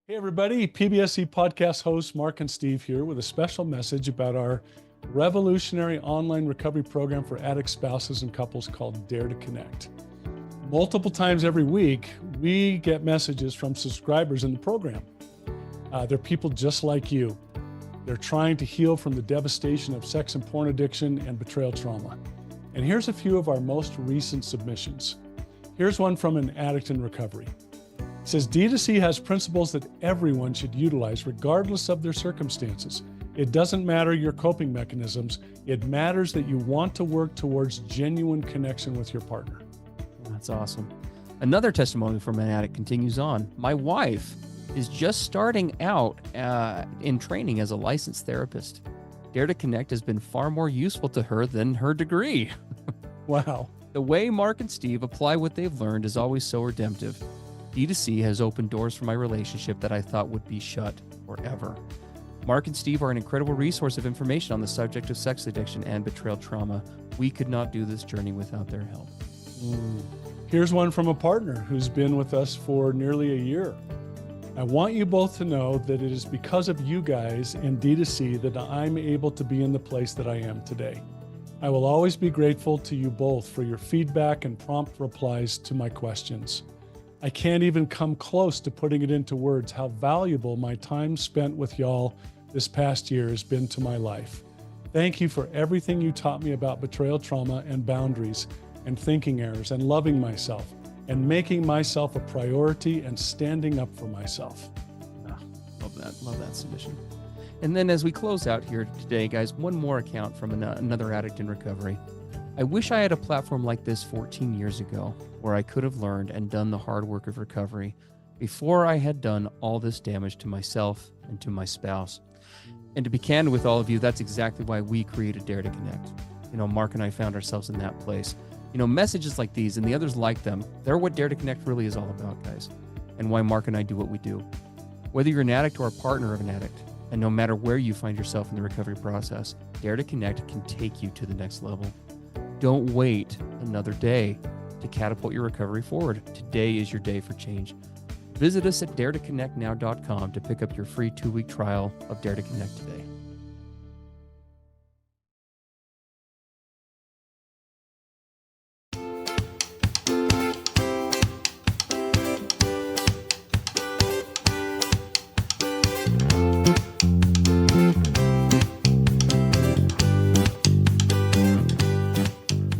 Hey, everybody. PBSE podcast hosts Mark and Steve here with a special message about our revolutionary online recovery program for addict spouses and couples called Dare to Connect. Multiple times every week, we get messages from subscribers in the program. They're people just like you. They're trying to heal from the devastation of sex and porn addiction and betrayal trauma. And here's a few of our most recent submissions. Here's one from an addict in recovery. It says, D2C has principles that everyone should utilize regardless of their circumstances. It doesn't matter your coping mechanisms. It matters that you want to work towards genuine connection with your partner. That's awesome. Another testimony from an addict continues on. My wife is just starting out in training as a licensed therapist. Dare to Connect has been far more useful to her than her degree. Wow. The way Mark and Steve apply what they've learned is always so redemptive. D2C has opened doors for my relationship that I thought would be shut forever. Mark and Steve are an incredible resource of information on the subject of sex addiction and betrayal trauma. We could not do this journey without their help. Here's one from a partner who's been with us for nearly a year. I want you both to know that it is because of you guys and D2C that I'm able to be in the place that I am today. I will always be grateful to you both for your feedback and prompt replies to my questions. I can't even come close to putting it into words how valuable my time spent with y'all this past year has been to my life. Thank you for everything you taught me about betrayal trauma and boundaries and thinking errors and loving myself and making myself a priority and standing up for myself. Love that submission. And then as we close out here today, guys, one more account from another addict in recovery. I wish I had a platform like this 14 years ago where I could have learned and done the hard work of recovery before I had done all this damage to myself and to my spouse. And to be candid with all of you, that's exactly why we created Dare to Connect. Mark and I found ourselves in that place. Messages like these and the others like them, they're what Dare to Connect really is all about, guys, and why Mark and I do what we do. Whether you're an addict or a partner of an addict, and no matter where you find yourself in the recovery process, Dare to Connect can take you to the next level. Don't wait another day to catapult your recovery forward. Today is your day for change. Visit us at daretoconnectnow.com to pick up your free 2-week trial of Dare to Connect today.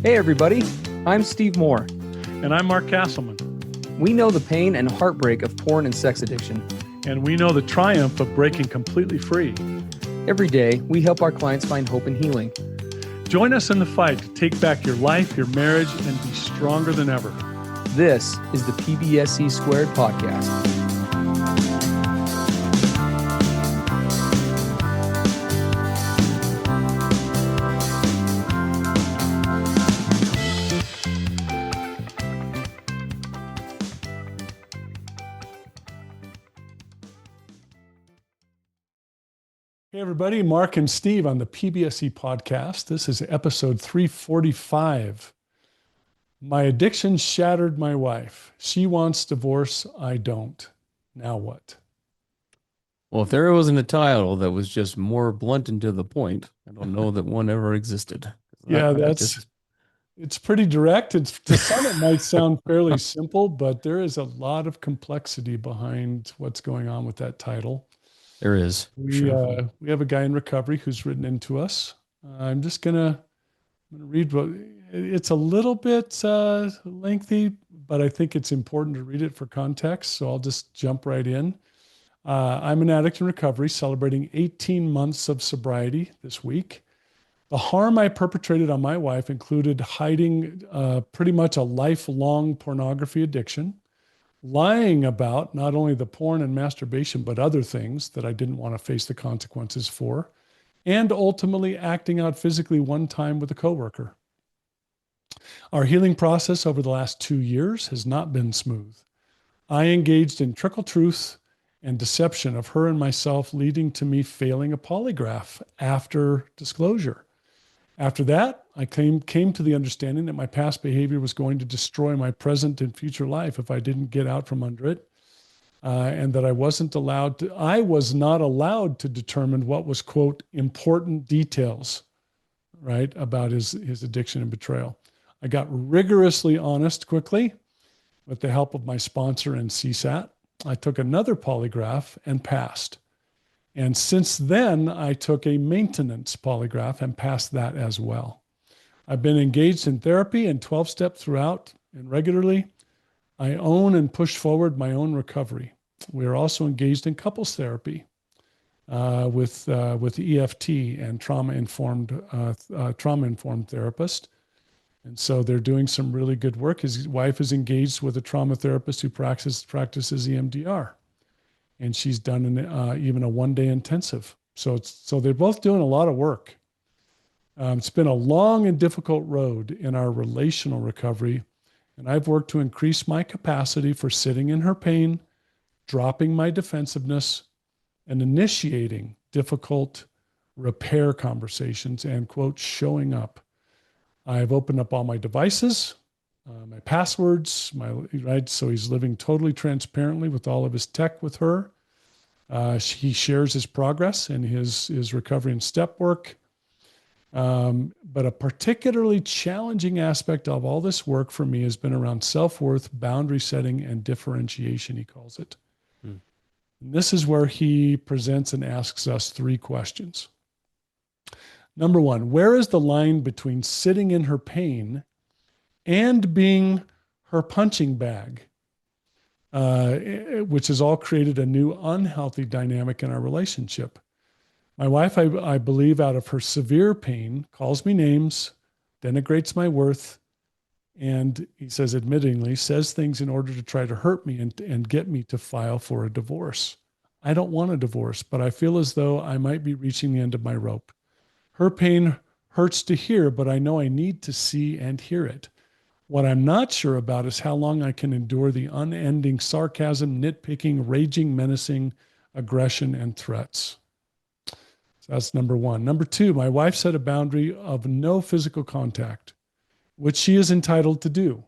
Hey everybody, I'm Steve Moore. And I'm Mark Castleman. We know the pain and heartbreak of porn and sex addiction. And we know the triumph of breaking completely free. Every day, we help our clients find hope and healing. Join us in the fight to take back your life, your marriage, and be stronger than ever. This is the PBSC Squared podcast. Hey everybody, Mark and Steve on the PBSE podcast. This is episode 345. My addiction shattered my wife. She wants divorce. I don't. Now what? Well, if there wasn't a title that was just more blunt and to the point, I don't know that one ever existed. It's pretty direct. To some, it might sound fairly simple, but there is a lot of complexity behind what's going on with that title. There is. We have a guy in recovery who's written into us. I'm just gonna read what it's a little bit lengthy, but I think it's important to read it for context. So I'll just jump right in. I'm an addict in recovery, celebrating 18 months of sobriety this week. The harm I perpetrated on my wife included hiding pretty much a lifelong pornography addiction, lying about not only the porn and masturbation, but other things that I didn't want to face the consequences for, and ultimately acting out physically one time with a coworker. Our healing process over the last 2 years has not been smooth. I engaged in trickle truth and deception of her and myself, leading to me failing a polygraph after disclosure. After that, I came to the understanding that my past behavior was going to destroy my present and future life if I didn't get out from under it. and that I was not allowed to determine what was, quote, important details, right, about his addiction and betrayal. I got rigorously honest quickly with the help of my sponsor and CSAT. I took another polygraph and passed. And since then, I took a maintenance polygraph and passed that as well. I've been engaged in therapy and 12-step throughout and regularly. I own and push forward my own recovery. We are also engaged in couples therapy with EFT and trauma informed therapist. And so they're doing some really good work. His wife is engaged with a trauma therapist who practices EMDR, and she's done even a 1-day intensive. So they're both doing a lot of work. It's been a long and difficult road in our relational recovery, and I've worked to increase my capacity for sitting in her pain, dropping my defensiveness, and initiating difficult repair conversations and, quote, showing up. I've opened up all my devices, my passwords, right? So he's living totally transparently with all of his tech with her. He shares his progress and his recovery and step work. But a particularly challenging aspect of all this work for me has been around self-worth, boundary setting, and differentiation, he calls it. And this is where he presents and asks us 3 questions. Number 1, where is the line between sitting in her pain and being her punching bag, which has all created a new unhealthy dynamic in our relationship? My wife, I believe, out of her severe pain, calls me names, denigrates my worth, and he says, admittingly, says things in order to try to hurt me and get me to file for a divorce. I don't want a divorce, but I feel as though I might be reaching the end of my rope. Her pain hurts to hear, but I know I need to see and hear it. What I'm not sure about is how long I can endure the unending sarcasm, nitpicking, raging, menacing, aggression, and threats. So that's number 1. Number 2, my wife set a boundary of no physical contact, which she is entitled to do.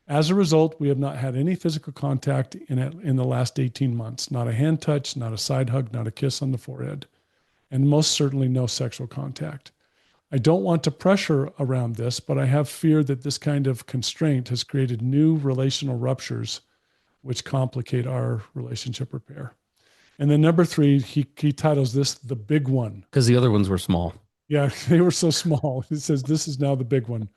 As a result, we have not had any physical contact in the last 18 months. Not a hand touch, not a side hug, not a kiss on the forehead, and most certainly no sexual contact. I don't want to pressure around this, but I have fear that this kind of constraint has created new relational ruptures, which complicate our relationship repair. And then number 3, he titles this the big one. Because the other ones were small. Yeah, they were so small. He says, this is now the big one.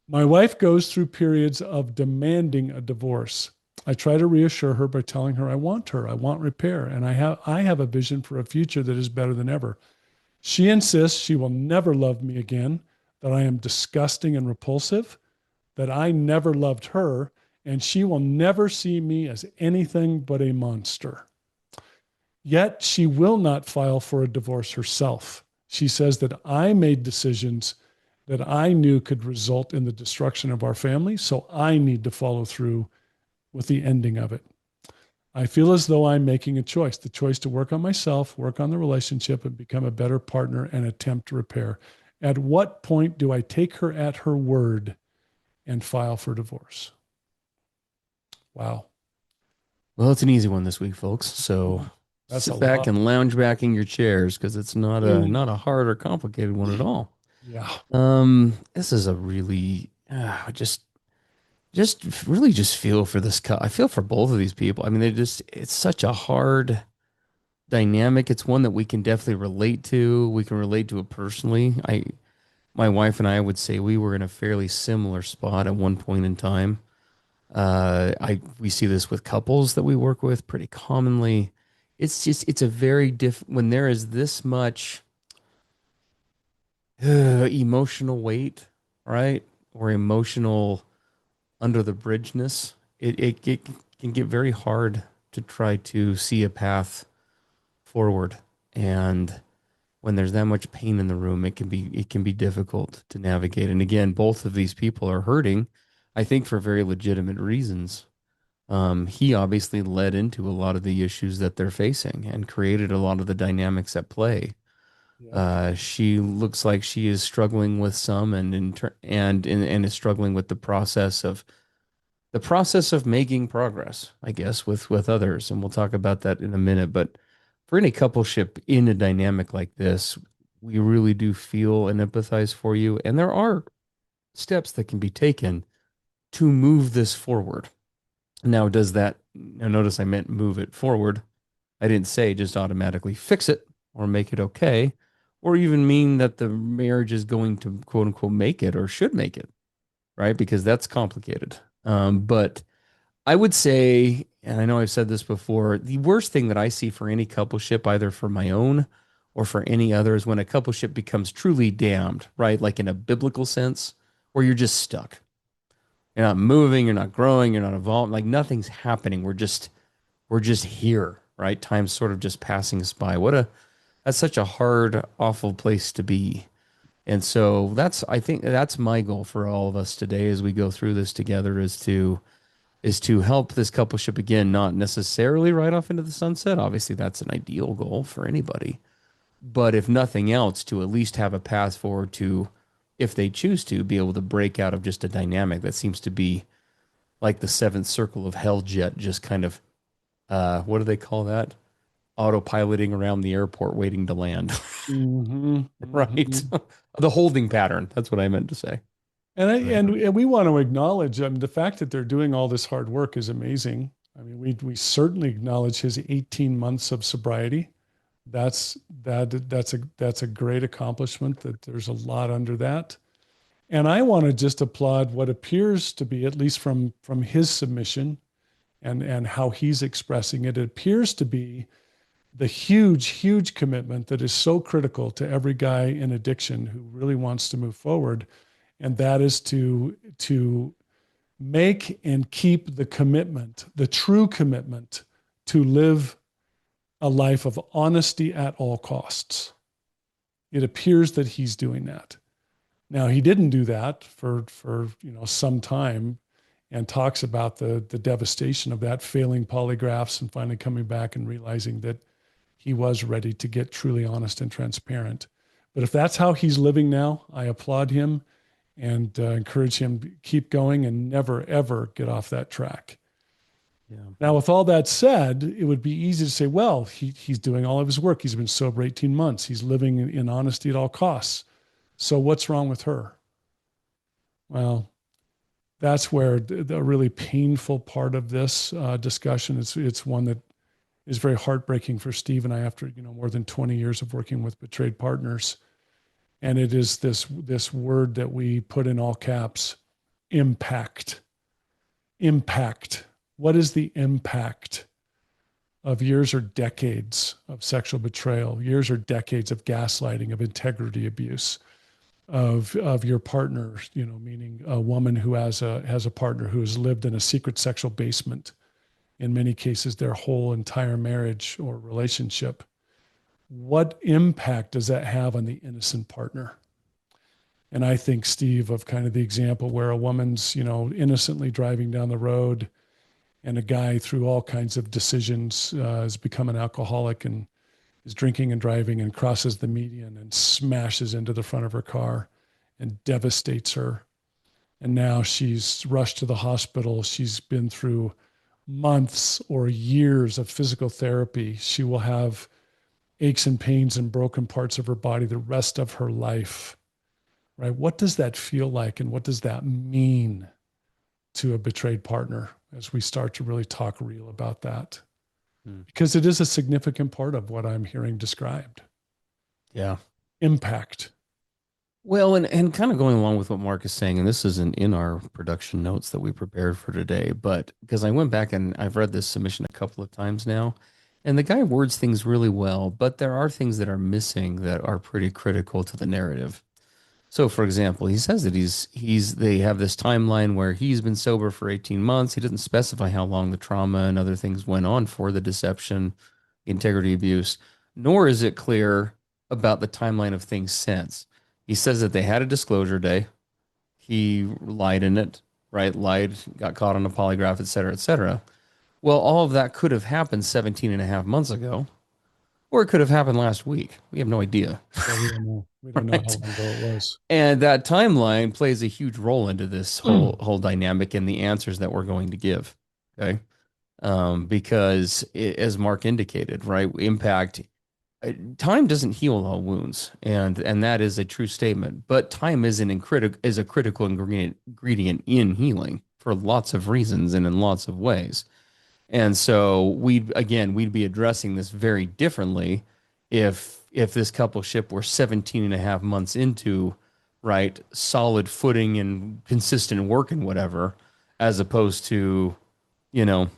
My wife goes through periods of demanding a divorce. I try to reassure her by telling her I want repair, and I have a vision for a future that is better than ever. She insists she will never love me again, that I am disgusting and repulsive, that I never loved her, and she will never see me as anything but a monster. Yet she will not file for a divorce herself. She says that I made decisions that I knew could result in the destruction of our family, so I need to follow through with the ending of it. I feel as though I'm making a choice, the choice to work on myself, work on the relationship, and become a better partner and attempt to repair. At what point do I take her at her word and file for divorce? Wow. Well, it's an easy one this week, folks. So That's sit back and lounge back in your chairs because it's not a hard or complicated one at all. Yeah. This is a really just really just feel for this. I feel for both of these people. I mean, it's such a hard dynamic. It's one that we can definitely relate to. We can relate to it personally. My wife and I would say we were in a fairly similar spot at one point in time. We see this with couples that we work with pretty commonly. It's a very when there is this much emotional weight, right? Or emotional under the bridgeness, it can get very hard to try to see a path forward. And when there's that much pain in the room, it can be difficult to navigate. And again, both of these people are hurting, I think, for very legitimate reasons. He obviously led into a lot of the issues that they're facing and created a lot of the dynamics at play. Yeah. She looks like she is struggling with some and is struggling with the process of the process of making progress, I guess, with others, and we'll talk about that in a minute. But for any coupleship in a dynamic like this, we really do feel and empathize for you, and there are steps that can be taken to move this forward. Now, does that, now notice I meant move it forward. I didn't say just automatically fix it or make it okay, or even mean that the marriage is going to quote unquote make it or should make it, right? Because that's complicated. But I would say, and I know I've said this before, the worst thing that I see for any coupleship, either for my own or for any other, is when a coupleship becomes truly damned, right? Like in a biblical sense, where you're just stuck. You're not moving, you're not growing, you're not evolving, like nothing's happening. We're just here, right? Time's sort of just passing us by. That's such a hard, awful place to be. And so I think that's my goal for all of us today as we go through this together is to help this coupleship again, not necessarily right off into the sunset. Obviously, that's an ideal goal for anybody. But if nothing else, to at least have a path forward to, if they choose to, be able to break out of just a dynamic that seems to be like the seventh circle of hell jet, just kind of, what do they call that? Autopiloting around the airport waiting to land, Hmm. right? Hmm. The holding pattern. That's what I meant to say. And Right. and we want to acknowledge, the fact that they're doing all this hard work is amazing. I mean, we certainly acknowledge his 18 months of sobriety. That's a great accomplishment. That there's a lot under that. And I want to just applaud what appears to be, at least from his submission and how he's expressing it, it appears to be the huge commitment that is so critical to every guy in addiction who really wants to move forward, and that is to make and keep the commitment, the true commitment, to live a life of honesty at all costs. It appears that he's doing that. Now, he didn't do that for some time, and talks about the devastation of that, failing polygraphs and finally coming back and realizing that he was ready to get truly honest and transparent. But if that's how he's living now, I applaud him and encourage him to keep going and never ever get off that track. Yeah. Now, with all that said, it would be easy to say, well, he's doing all of his work. He's been sober 18 months. He's living in honesty at all costs. So what's wrong with her? Well, that's where the really painful part of this discussion is. It's one that is very heartbreaking for Steve and I after more than 20 years of working with betrayed partners. And it is this word that we put in all caps: impact. Impact. What is the impact of years or decades of sexual betrayal, years or decades of gaslighting, of integrity abuse, of your partner, meaning a woman who has a partner who has lived in a secret sexual basement, in many cases their whole entire marriage or relationship? What impact does that have on the innocent partner? And I think, Steve, of kind of the example where a woman's, innocently driving down the road, and a guy, through all kinds of decisions, has become an alcoholic and is drinking and driving and crosses the median and smashes into the front of her car and devastates her. And now she's rushed to the hospital. She's been through months or years of physical therapy. She will have aches and pains and broken parts of her body the rest of her life, right? What does that feel like? And what does that mean to a betrayed partner as we start to really talk real about that? Hmm. Because it is a significant part of what I'm hearing described. Yeah. Impact. Well, and kind of going along with what Mark is saying, and this isn't in our production notes that we prepared for today, but because I went back and I've read this submission a couple of times now, and the guy words things really well, but there are things that are missing that are pretty critical to the narrative. So, for example, he says that they have this timeline where he's been sober for 18 months. He doesn't specify how long the trauma and other things went on for, the deception, integrity abuse, nor is it clear about the timeline of things since. He says that they had a disclosure day. He lied in it, right? Lied, got caught on a polygraph, et cetera, et cetera. Well, all of that could have happened 17 and a half months ago. or it could have happened last week. We have no idea, Yeah, we don't know. We don't know how right? long ago it was. And that timeline plays a huge role into this whole dynamic and the answers that we're going to give. Okay. Because as Mark indicated, right, impact time doesn't heal all wounds, and that is a true statement. But time is a critical ingredient in healing for lots of reasons and in lots of ways. And so we'd be addressing this very differently if this coupleship were 17 and a half months into, right, solid footing and consistent work and whatever, as opposed to, you know,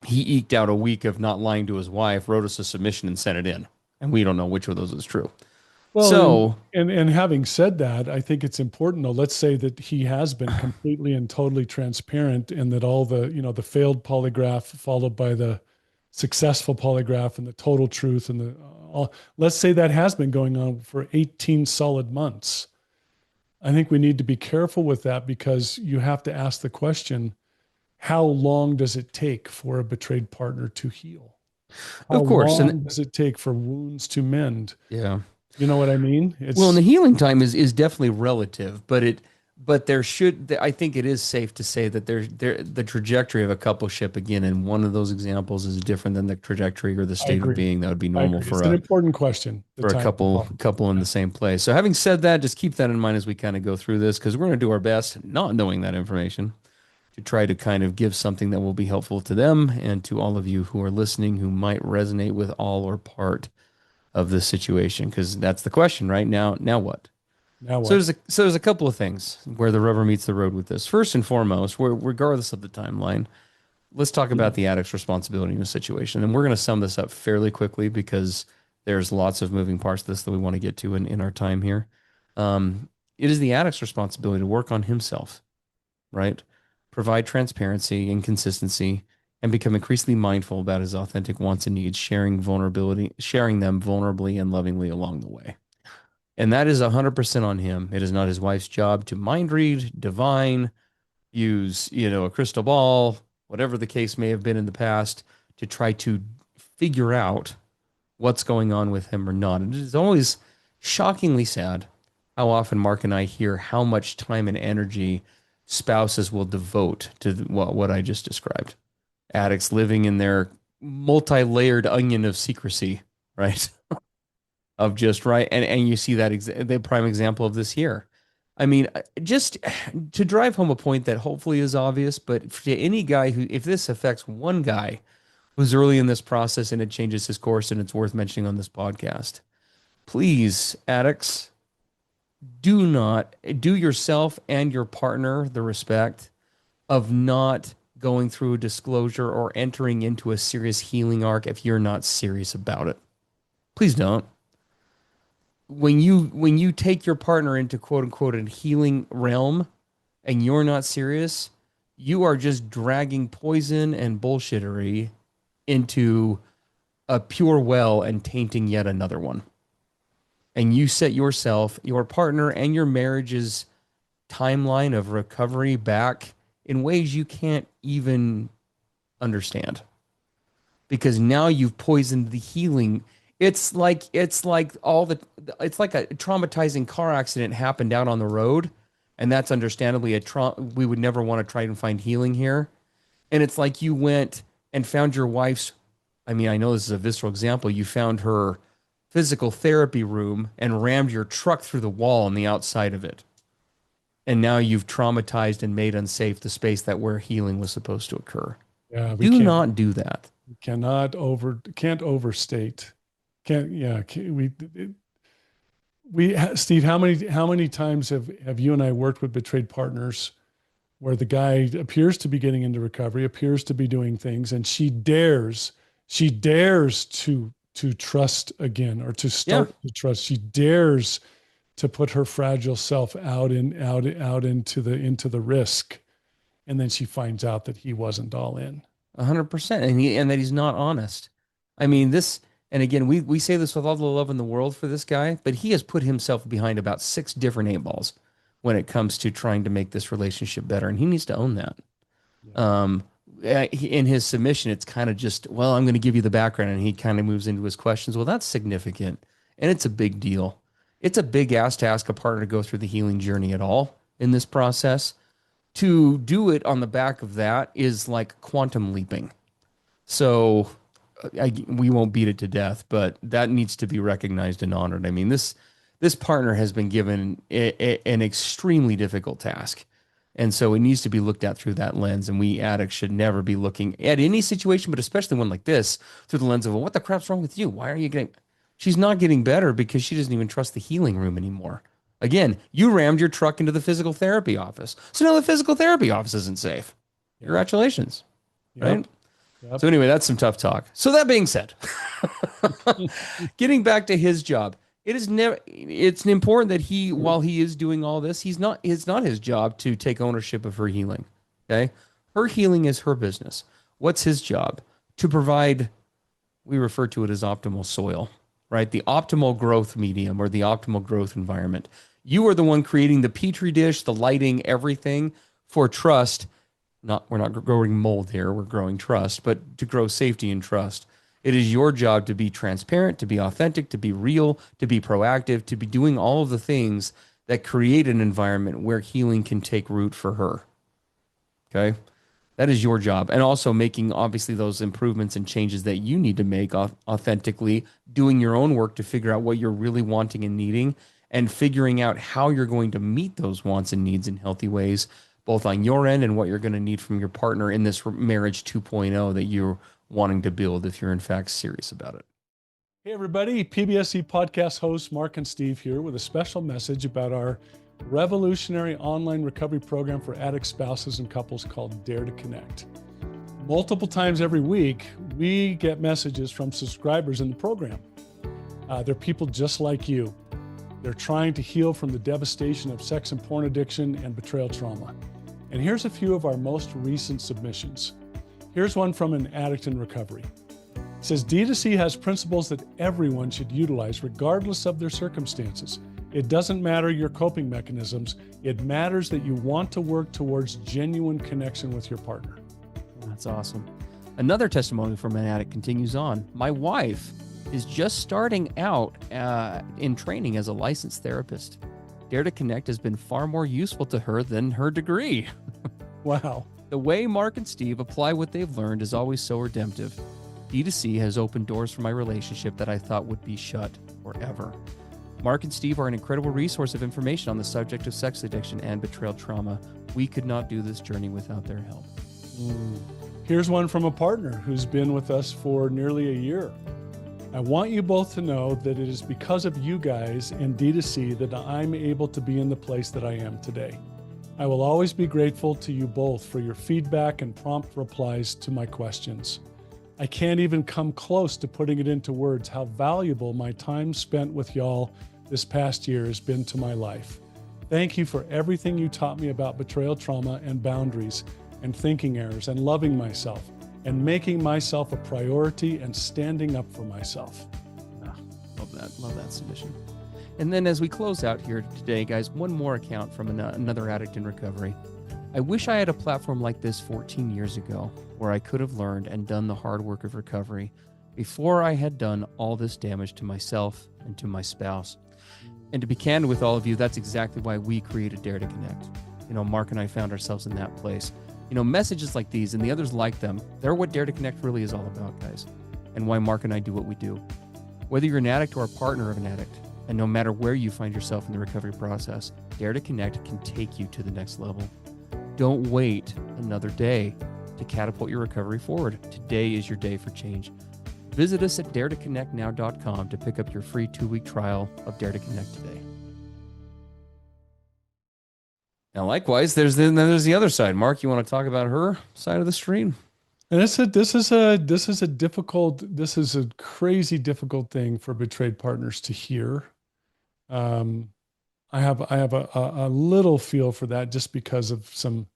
he eked out a week of not lying to his wife, wrote us a submission and sent it in. And we don't know which of those is true. Well, So, and having said that, I think it's important though. Let's say that he has been completely and totally transparent, and that all the the failed polygraph followed by the successful polygraph and the total truth and the all. Let's say that has been going on for 18 solid months. I think we need to be careful with that because you have to ask the question: how long does it take for a betrayed partner to heal? How of course, and long does it take for wounds to mend? yeah. You know what I mean? Well, and the It's healing time is definitely relative, but there should I think it is safe to say that the trajectory of a coupleship again in one of those examples is different than the trajectory or the I state of agree. being that would be I normal agree. It's an important question. The for a time involved. couple in Yeah. the same place. So having said that, just keep that in mind as we kind of go through this because we're going to do our best, not knowing that information, to try to kind of give something that will be helpful to them and to all of you who are listening who might resonate with all or part of this situation because that's the question right now. Now what? Now what? So there's a couple of things where the rubber meets the road with this. First and foremost, regardless of the timeline, let's talk about the addict's responsibility in the situation. And we're going to sum this up fairly quickly because there's lots of moving parts to this that we want to get to in our time here. It is the addict's responsibility to work on himself, right? Provide transparency and consistency and become increasingly mindful about his authentic wants and needs, sharing them vulnerably and lovingly along the way. And that is 100% on him. It is not his wife's job to mind read, divine, use, a crystal ball, whatever the case may have been in the past, to try to figure out what's going on with him or not. And it is always shockingly sad how often Mark and I hear how much time and energy spouses will devote to what I just described. Addicts living in their multi-layered onion of secrecy, right? Of just right, and you see that the prime example of this here. I mean, just to drive home a point that hopefully is obvious, but to any guy who, if this affects one guy who's early in this process and it changes his course and it's worth mentioning on this podcast, please, addicts, do not do yourself and your partner the respect of not going through a disclosure or entering into a serious healing arc if you're not serious about it. Please don't. When you take your partner into quote unquote a healing realm and you're not serious, you are just dragging poison and bullshittery into a pure well and tainting yet another one. And you set yourself, your partner, and your marriage's timeline of recovery back in ways you can't even understand. Because now you've poisoned the healing. It's like it's like a traumatizing car accident happened out on the road, and that's understandably we would never want to try and find healing here. And it's like you went and found your wife's, I mean, I know this is a visceral example, you found her physical therapy room and rammed your truck through the wall on the outside of it. And now you've traumatized and made unsafe the space that where healing was supposed to occur. Yeah, Do not do that. we can't overstate. Can't yeah. Steve, how many times have you and I worked with betrayed partners where the guy appears to be getting into recovery, appears to be doing things, and she dares to trust again or to Yeah. start to trust. She dares to put her fragile self out into the risk, and then she finds out that he wasn't all in. 100%. And that he's not honest. I mean, and again, we say this with all the love in the world for this guy, but he has put himself behind about 6 different 8 balls when it comes to trying to make this relationship better. And he needs to own that. Yeah. in his submission, it's kind of just, well, I'm going to give you the background. And he kind of moves into his questions. Well, that's significant. And it's a big deal. It's a big ask to ask a partner to go through the healing journey at all in this process. To do it on the back of that is like quantum leaping. So we won't beat it to death, but that needs to be recognized and honored. I mean, this partner has been given an extremely difficult task. And so it needs to be looked at through that lens. And we addicts should never be looking at any situation, but especially one like this, through the lens of, well, what the crap's wrong with you? Why are you getting... She's not getting better because she doesn't even trust the healing room anymore. Again, you rammed your truck into the physical therapy office. So now the physical therapy office isn't safe. Congratulations. Yep. Right? Yep. So anyway, that's some tough talk. So that being said, getting back to his job, it's important that while he is doing all this, it's not his job to take ownership of her healing. Okay. Her healing is her business. What's his job? To provide, we refer to it as optimal soil, right? The optimal growth medium or the optimal growth environment. You are the one creating the petri dish, the lighting, everything for trust. We're not growing mold here. We're growing trust, but to grow safety and trust. It is your job to be transparent, to be authentic, to be real, to be proactive, to be doing all of the things that create an environment where healing can take root for her. Okay. That is your job. And also making obviously those improvements and changes that you need to make authentically, doing your own work to figure out what you're really wanting and needing, and figuring out how you're going to meet those wants and needs in healthy ways, both on your end and what you're going to need from your partner in this marriage 2.0 that you're wanting to build if you're in fact serious about it. Hey everybody, PBSE podcast hosts Mark and Steve here with a special message about our revolutionary online recovery program for addict spouses and couples called Dare to Connect. Multiple times every week, we get messages from subscribers in the program. They're people just like you. They're trying to heal from the devastation of sex and porn addiction and betrayal trauma. And here's a few of our most recent submissions. Here's one from an addict in recovery. It says, D2C has principles that everyone should utilize regardless of their circumstances. It doesn't matter your coping mechanisms. It matters that you want to work towards genuine connection with your partner. That's awesome. Another testimony from an addict continues on. My wife is just starting out in training as a licensed therapist. Dare to Connect has been far more useful to her than her degree. Wow. The way Mark and Steve apply what they've learned is always so redemptive. D2C has opened doors for my relationship that I thought would be shut forever. Mark and Steve are an incredible resource of information on the subject of sex addiction and betrayal trauma. We could not do this journey without their help. Here's one from a partner who's been with us for nearly a year. I want you both to know that it is because of you guys and D2C that I'm able to be in the place that I am today. I will always be grateful to you both for your feedback and prompt replies to my questions. I can't even come close to putting it into words how valuable my time spent with y'all this past year has been to my life. Thank you for everything you taught me about betrayal trauma and boundaries and thinking errors and loving myself and making myself a priority and standing up for myself. Love that submission. And then as we close out here today, guys, one more account from another addict in recovery. I wish I had a platform like this 14 years ago where I could have learned and done the hard work of recovery before I had done all this damage to myself and to my spouse. And to be candid with all of you, that's exactly why we created Dare to Connect. Mark and I found ourselves in that place. Messages like these and the others like them, they're what Dare to Connect really is all about, guys, and why Mark and I do what we do. Whether you're an addict or a partner of an addict, and no matter where you find yourself in the recovery process, Dare to Connect can take you to the next level. Don't wait another day to catapult your recovery forward. Today is your day for change. Visit us at daretoconnectnow.com to pick up your free 2-week trial of Dare to Connect today. Now, likewise, there's the other side. Mark, you want to talk about her side of the stream? And this is a crazy difficult thing for betrayed partners to hear. I have a little feel for that just because of some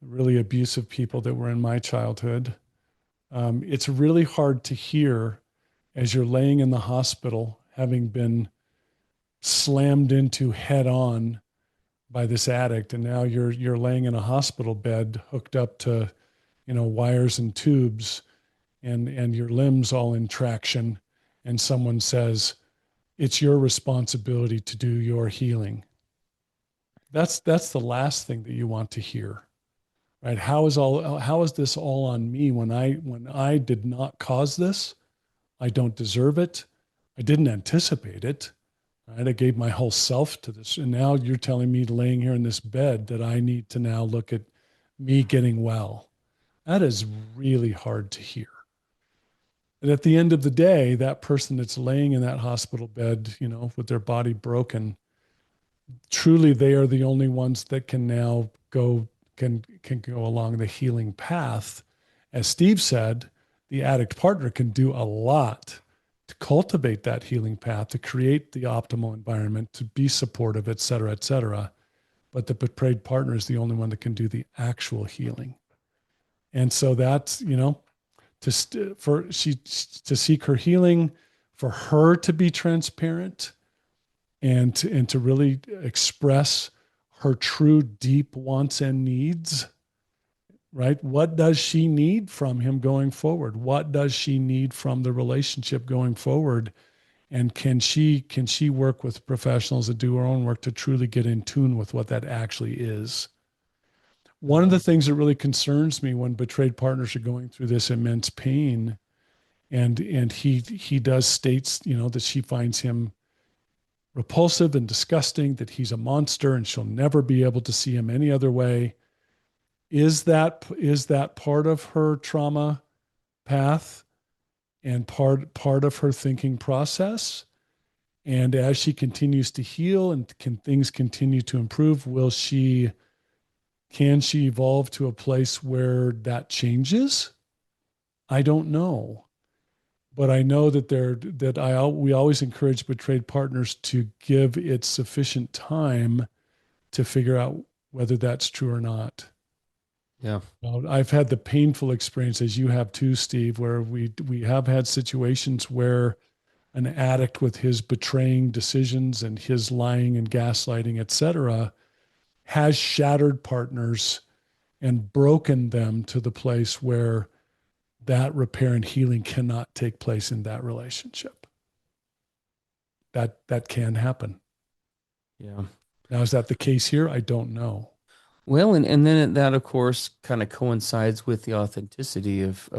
really abusive people that were in my childhood. It's really hard to hear as you're laying in the hospital, having been slammed into head on by this addict, and now you're laying in a hospital bed hooked up to wires and tubes, and your limbs all in traction, and someone says, it's your responsibility to do your healing. That's the last thing that you want to hear, right? How is this all on me when I did not cause this? I don't deserve it. I didn't anticipate it. Right? I gave my whole self to this. And now you're telling me, laying here in this bed, that I need to now look at me getting well. That is really hard to hear. And at the end of the day, that person that's laying in that hospital bed, with their body broken, truly they are the only ones that can now can go along the healing path. As Steve said, the addict partner can do a lot to cultivate that healing path, to create the optimal environment, to be supportive, et cetera, et cetera. But the betrayed partner is the only one that can do the actual healing. And so that's, to seek her healing, for her to be transparent, and to really express her true deep wants and needs, right? What does she need from him going forward? What does she need from the relationship going forward? And can she work with professionals that do her own work to truly get in tune with what that actually is? One of the things that really concerns me when betrayed partners are going through this immense pain, and he does states, that she finds him repulsive and disgusting, that he's a monster and she'll never be able to see him any other way. Is that part of her trauma path and part of her thinking process? And as she continues to heal and can things continue to improve, can she evolve to a place where that changes? I don't know. But I know we always encourage betrayed partners to give it sufficient time to figure out whether that's true or not. Yeah. I've had the painful experience, as you have too, Steve, where we have had situations where an addict, with his betraying decisions and his lying and gaslighting, et cetera, has shattered partners and broken them to the place where that repair and healing cannot take place in that relationship. That can happen. Yeah. Now, is that the case here? I don't know. Well, and then that of course kind of coincides with the authenticity of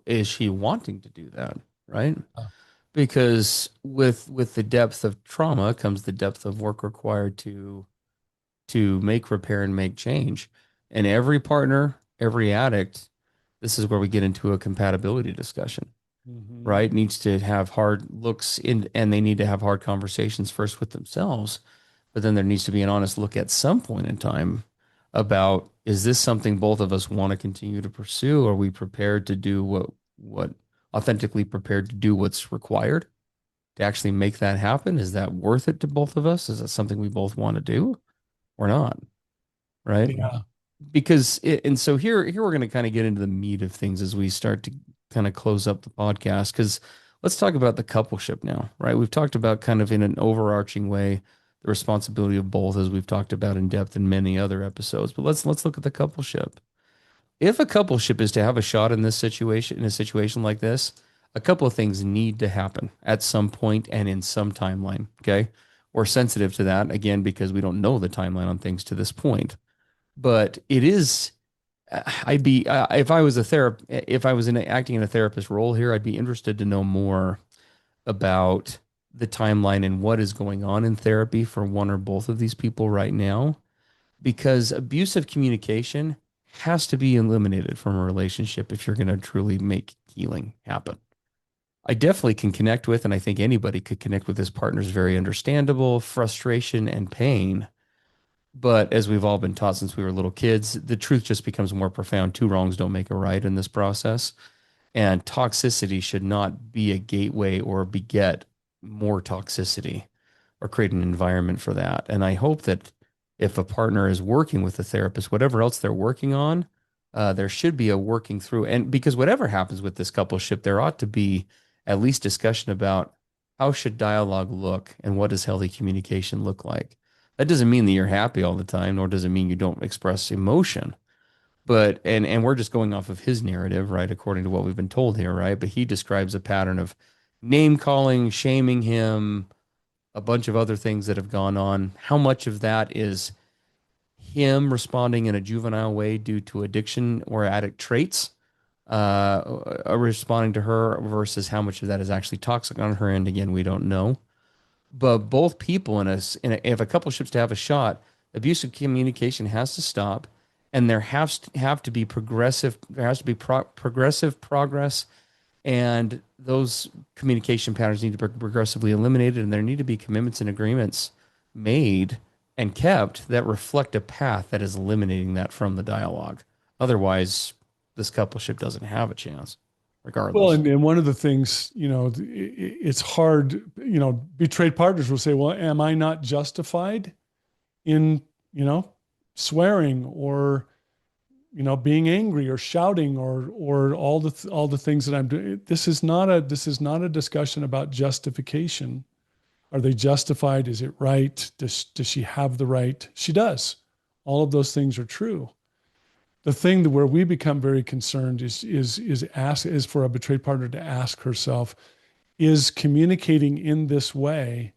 is she wanting to do that, right? Uh, Because with the depth of trauma comes the depth of work required to make repair and make change. And every partner, every addict, this is where we get into a compatibility discussion, mhm. right? Needs to have hard looks in, and they need to have hard conversations first with themselves. But then there needs to be an honest look at some point in time about, is this something both of us want to continue to pursue? Are we prepared to do what authentically prepared to do what's required to actually make that happen? Is that worth it to both of us? Is that something we both want to do or not? Right? Yeah. Because and so here we're going to kind of get into the meat of things as we start to kind of close up the podcast, because let's talk about the coupleship now, right? We've talked about kind of in an overarching way the responsibility of both, as we've talked about in depth in many other episodes, but let's look at the coupleship. If a coupleship is to have a shot in this situation, in a situation like this, a couple of things need to happen at some point and in some timeline. Okay, we're sensitive to that again because we don't know the timeline on things to this point, but it is. I'd be if I was a if I was acting in a therapist role here, I'd be interested to know more about the timeline and what is going on in therapy for one or both of these people right now, because abusive communication has to be eliminated from a relationship if you're going to truly make healing happen. I definitely can connect with, and I think anybody could connect with, this partner's very understandable frustration and pain. But as we've all been taught since we were little kids, the truth just becomes more profound. Two wrongs don't make a right in this process. And toxicity should not be a gateway or beget more toxicity or create an environment for that. And I hope that if a partner is working with a therapist, whatever else they're working on, there should be a working through. And because whatever happens with this coupleship, there ought to be at least discussion about how should dialogue look and what does healthy communication look like. That doesn't mean that you're happy all the time, nor does it mean you don't express emotion. But and we're just going off of his narrative, right, according to what we've been told here, right? But he describes a pattern of name calling, shaming him, a bunch of other things that have gone on. How much of that is him responding in a juvenile way due to addiction or addict traits, responding to her, versus how much of that is actually toxic on her end? Again, we don't know. But both people if a couple ships to have a shot, abusive communication has to stop, and there have to be progressive. There has to be progressive progress, and those communication patterns need to be progressively eliminated, and there need to be commitments and agreements made and kept that reflect a path that is eliminating that from the dialogue. Otherwise, this coupleship doesn't have a chance, Well, regardless. and one of the things, it's hard, betrayed partners will say, well, am I not justified in, you know, swearing or, being angry or shouting or all the things that I'm doing? This is not a discussion about justification. Are they justified? Is it right? Does she have the right? She does. All of those things are true. The thing where we become very concerned is for a betrayed partner to ask herself, is communicating in this way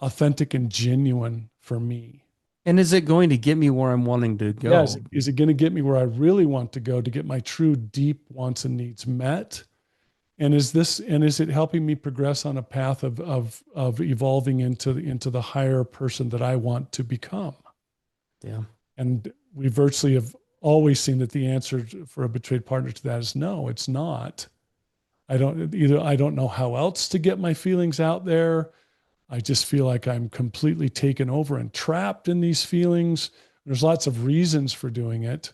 authentic and genuine for me? And is it going to get me where I'm wanting to Yeah, go? is it going to get me where I really want to go to get my true deep wants and needs met? And is it helping me progress on a path of evolving into the higher person that I want to become? Yeah. And we virtually have always seen that the answer for a betrayed partner to that is no, it's not. I don't know how else to get my feelings out there. I just feel like I'm completely taken over and trapped in these feelings. There's lots of reasons for doing it,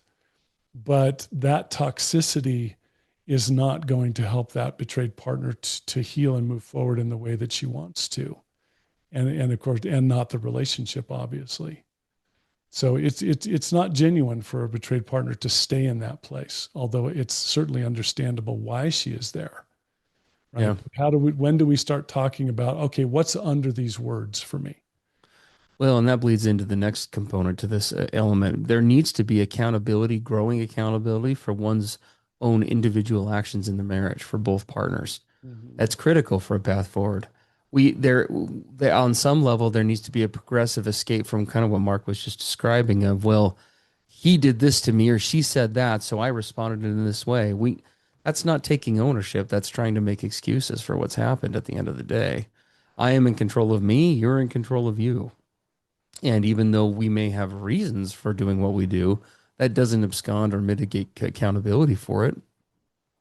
but that toxicity is not going to help that betrayed partner to heal and move forward in the way that she wants to. And of course, and not the relationship, obviously. So it's not genuine for a betrayed partner to stay in that place, although it's certainly understandable why she is there, right? Yeah. When do we start talking about, okay, what's under these words for me? Well, and that bleeds into the next component to this element. There needs to be accountability, growing accountability for one's own individual actions in the marriage for both partners. Mhm. That's critical for a path forward. There, on some level, there needs to be a progressive escape from kind of what Mark was just describing of, well, he did this to me or she said that, so I responded in this way. That's not taking ownership. That's trying to make excuses for what's happened at the end of the day. I am in control of me, you're in control of you. And even though we may have reasons for doing what we do, that doesn't abscond or mitigate accountability for it.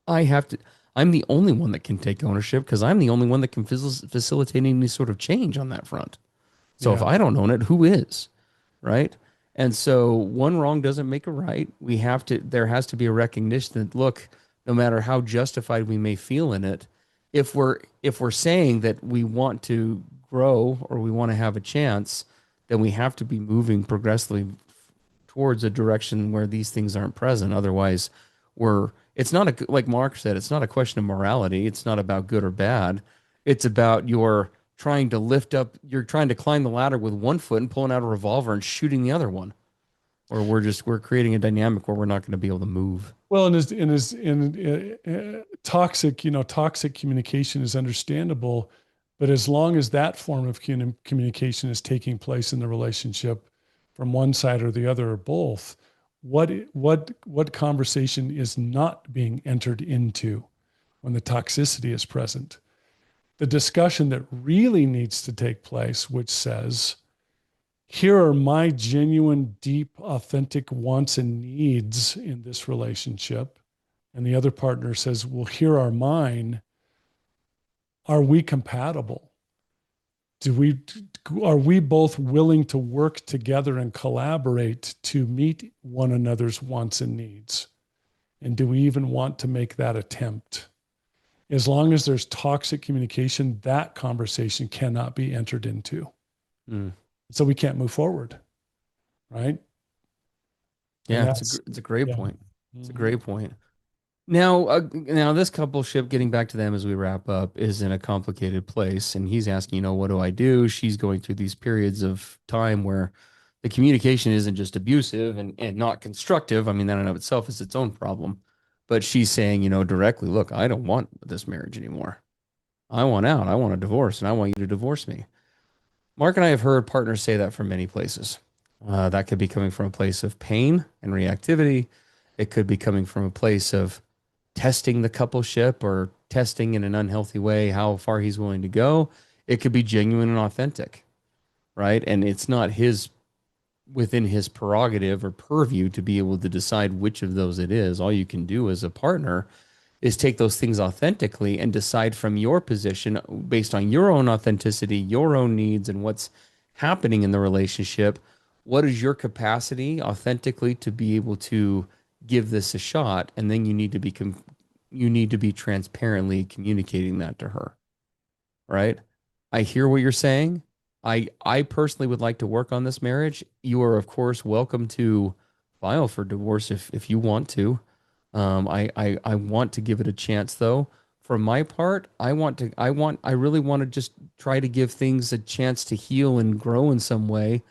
I have to, I'm the only one that can take ownership because I'm the only one that can facilitate any sort of change on that front. So if Yeah. I don't own it, who is? Right. And so one wrong doesn't make a right. There has to be a recognition that, look, no matter how justified we may feel in it, if we're saying that we want to grow or we want to have a chance, then we have to be moving progressively towards a direction where these things aren't present. Otherwise, it's not like Mark said, it's not a question of morality. It's not about good or bad. It's about you're trying to climb the ladder with one foot and pulling out a revolver and shooting the other one. Or we're creating a dynamic where we're not going to be able to move. Well, toxic communication is understandable, but as long as that form of communication is taking place in the relationship from one side or the other or both, what conversation is not being entered into when the toxicity is present? The discussion that really needs to take place, which says, here are my genuine, deep, authentic wants and needs in this relationship. And the other partner says, well, here are mine. Are we compatible? Are we both willing to work together and collaborate to meet one another's wants and needs? And do we even want to make that attempt? As long as there's toxic communication, that conversation cannot be entered into. Mm. So we can't move forward, right? And Yeah, that's, it's a great yeah. point. It's a Mhm. great point. Now this couple ship, getting back to them as we wrap up, is in a complicated place, and he's asking, what do I do? She's going through these periods of time where The communication isn't just abusive and not constructive. I mean, that in and of itself is its own problem. But she's saying, directly, look, I don't want this marriage anymore. I want out. I want a divorce, and I want you to divorce me. Mark and I have heard partners say that from many places. That could be coming from a place of pain and reactivity. It could be coming from a place of testing the coupleship or testing in an unhealthy way how far he's willing to go. It could be genuine and authentic, right? And it's not his within his prerogative or purview to be able to decide which of those it is. All you can do as a partner is take those things authentically and decide from your position based on your own authenticity, your own needs, and what's happening in the relationship. What is your capacity authentically to be able to give this a shot? And then you need to be transparently communicating that to her, right? I hear what you're saying. I personally would like to work on this marriage. You are, of course, welcome to file for divorce if you want to. I want to give it a chance though. For my part, I really want to just try to give things a chance to heal and grow in some way.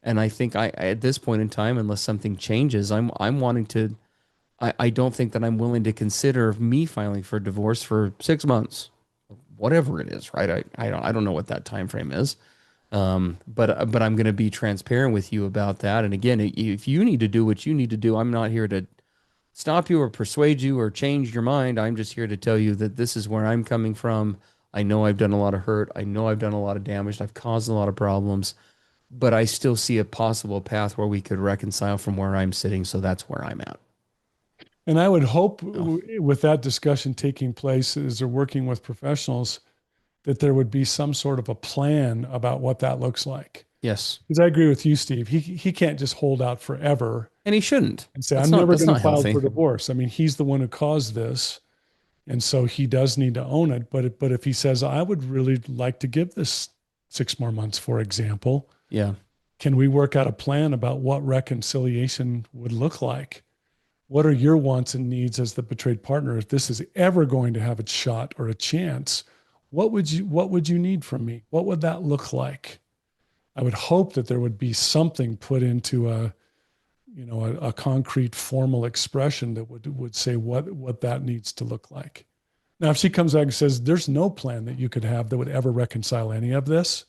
And I think at this point in time, unless something changes, I'm wanting to, I don't think that I'm willing to consider me filing for divorce for 6 months, whatever it is, right? I don't know what that time frame is. But I'm going to be transparent with you about that. And again, if you need to do what you need to do, I'm not here to stop you or persuade you or change your mind. I'm just here to tell you that this is where I'm coming from. I know I've done a lot of hurt. I know I've done a lot of damage. I've caused a lot of problems, but I still see a possible path where we could reconcile from where I'm sitting. So that's where I'm at. And I would hope Oh, with that discussion taking place as they're working with professionals, that there would be some sort of a plan about what that looks like. yes. Because I agree with you, Steve. He can't just hold out forever And he shouldn't. and say, That's I'm not, never that's going to not file healthy. for divorce. I mean, he's the one who caused this. And so he does need to own it. But if he says, I would really like to give this 6 more months, for example, Yeah. can we work out a plan about what reconciliation would look like? What are your wants and needs as the betrayed partner? If this is ever going to have a shot or a chance, what would you need from me? What would that look like? I would hope that there would be something put into a concrete formal expression that would say what that needs to look like. Now, if she comes back and says there's no plan that you could have that would ever reconcile any of this,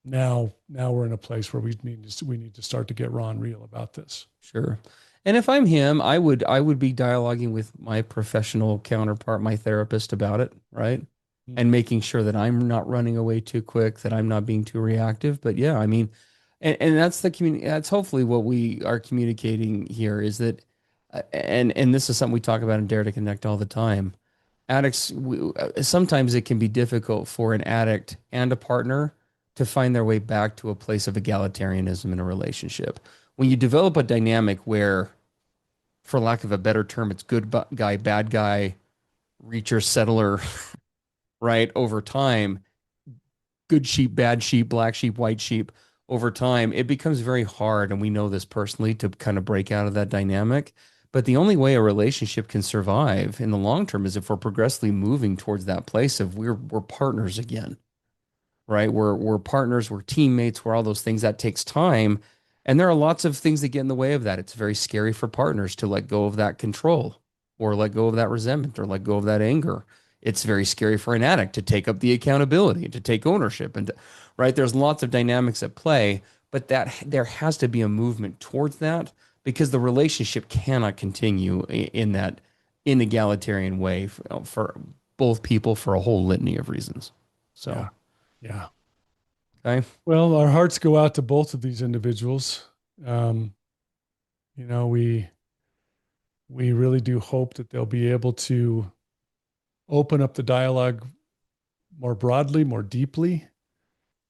now we're in a place where we need to start to get raw and real about this. Sure. And if I'm him, I would be dialoguing with my professional counterpart, my therapist about it, right? Mm. And making sure that I'm not running away too quick, that I'm not being too reactive. But yeah, I mean, and that's that's hopefully what we are communicating here is that and this is something we talk about in Dare to Connect all the time. Addicts sometimes it can be difficult for an addict and a partner to find their way back to a place of egalitarianism in a relationship. When you develop a dynamic where, for lack of a better term, it's good guy, bad guy, reacher, settler, right? Over time, good sheep, bad sheep, black sheep, white sheep, over time, it becomes very hard. And we know this personally to kind of break out of that dynamic. But the only way a relationship can survive in the long term is if we're progressively moving towards that place of we're partners again, right? We're partners, we're teammates, we're all those things. That takes time. And there are lots of things that get in the way of that. It's very scary for partners to let go of that control or let go of that resentment or let go of that anger. It's very scary for an addict to take up the accountability, to take ownership and right, there's lots of dynamics at play, but that there has to be a movement towards that because the relationship cannot continue in that inegalitarian way for both people for a whole litany of reasons. So, Yeah. Yeah. okay. Well, our hearts go out to both of these individuals. Um, we really do hope that they'll be able to open up the dialogue more broadly, more deeply,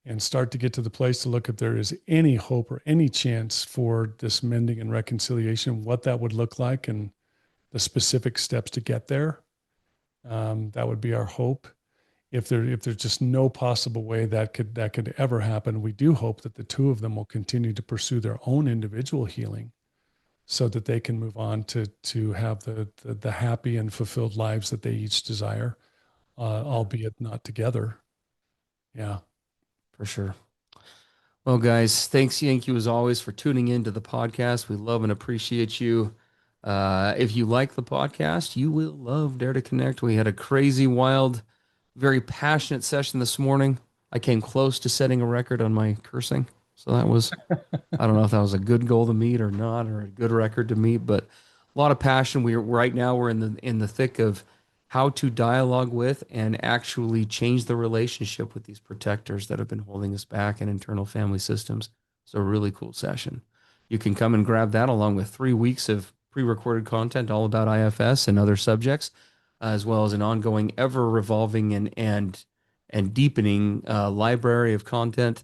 and start to get to the place to look if there is any hope or any chance for this mending and reconciliation, what that would look like, and the specific steps to get there. That would be our hope. If there's just no possible way that could ever happen, we do hope that the two of them will continue to pursue their own individual healing, so that they can move on to have the happy and fulfilled lives that they each desire, albeit not together. Yeah. For sure. Well, guys, thank you as always for tuning in to the podcast. We love and appreciate you. If you like the podcast, you will love Dare to Connect. We had a crazy, wild, very passionate session this morning. I came close to setting a record on my cursing. So that was, I don't know if that was a good goal to meet or not, or a good record to meet, but a lot of passion. We're right now we're in the thick of how to dialogue with and actually change the relationship with these protectors that have been holding us back in internal family systems. So a really cool session. You can come and grab that along with 3 weeks of pre-recorded content all about IFS and other subjects, as well as an ongoing, ever revolving and deepening library of content.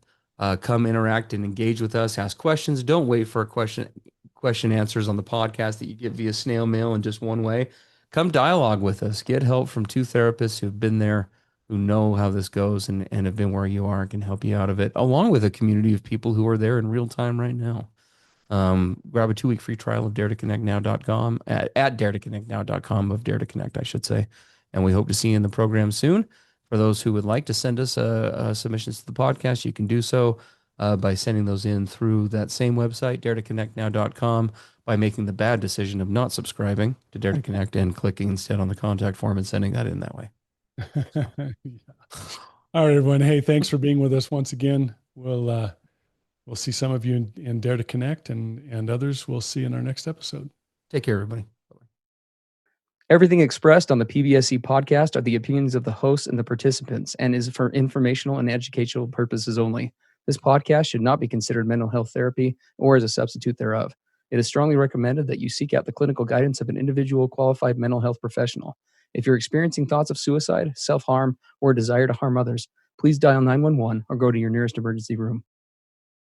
Come interact and engage with us. Ask questions. Don't wait for a question answers on the podcast that you get via snail mail in just one way. Come dialogue with us. Get help from two therapists who've been there, who know how this goes and have been where you are and can help you out of it, along with a community of people who are there in real time right now. Grab a 2-week free trial of daretoconnectnow.com at daretoconnectnow.com of Dare to Connect, I should say. And we hope to see you in the program soon. For those who would like to send us submissions to the podcast, you can do so by sending those in through that same website, daretoconnectnow.com, by making the bad decision of not subscribing to Dare to Connect and clicking instead on the contact form and sending that in that way. Yeah. All right, everyone. Hey, thanks for being with us once again. We'll see some of you in Dare to Connect, and others we'll see in our next episode. Take care, everybody. Everything expressed on the PBSE podcast are the opinions of the hosts and the participants and is for informational and educational purposes only. This podcast should not be considered mental health therapy or as a substitute thereof. It is strongly recommended that you seek out the clinical guidance of an individual qualified mental health professional. If you're experiencing thoughts of suicide, self-harm, or a desire to harm others, please dial 911 or go to your nearest emergency room.